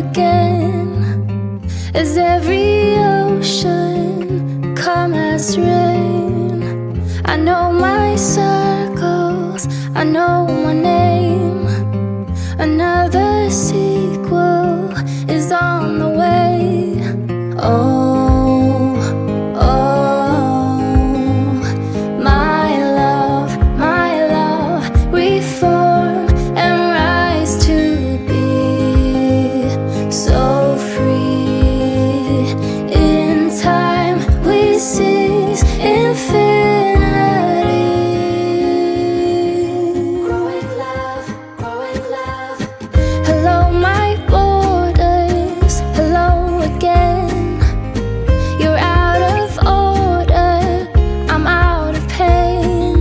again. As every ocean come as rain, I know my circles, I know my name. Another sequel is on the way. Oh, oh, my love, reform and rise to be so free. In time we seize infinity. Growing love, growing love. Hello my borders, hello again. You're out of order, I'm out of pain.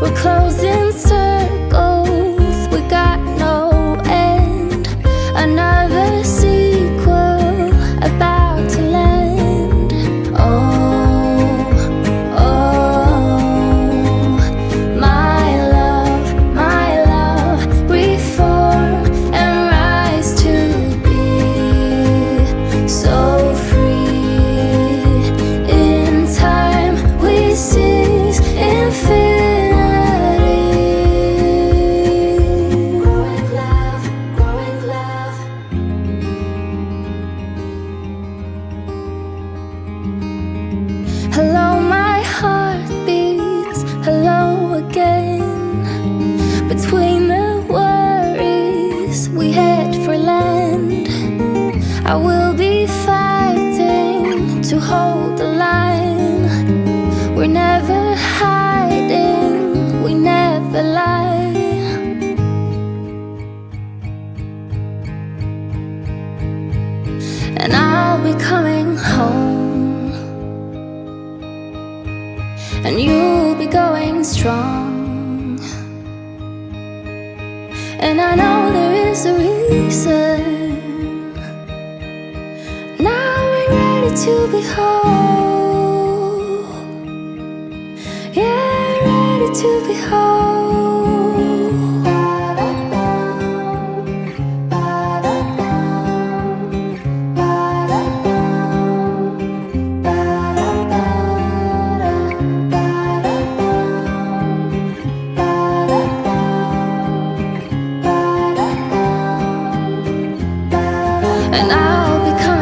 We're closing circles, we got no end. Another sequel about to land. Oh, oh, my love, reform and rise to be so free. In time we seize infinity. Growing love, growing love. Hello my heartbeats, hello again. Between the worries we head for land. I will be fighting to hold the line. We're never hiding, we never lie. And I'll be coming home, and you'll be going strong. And I know there is a reason. Now we're ready to be whole. Yeah, ready to be whole. And I'll be coming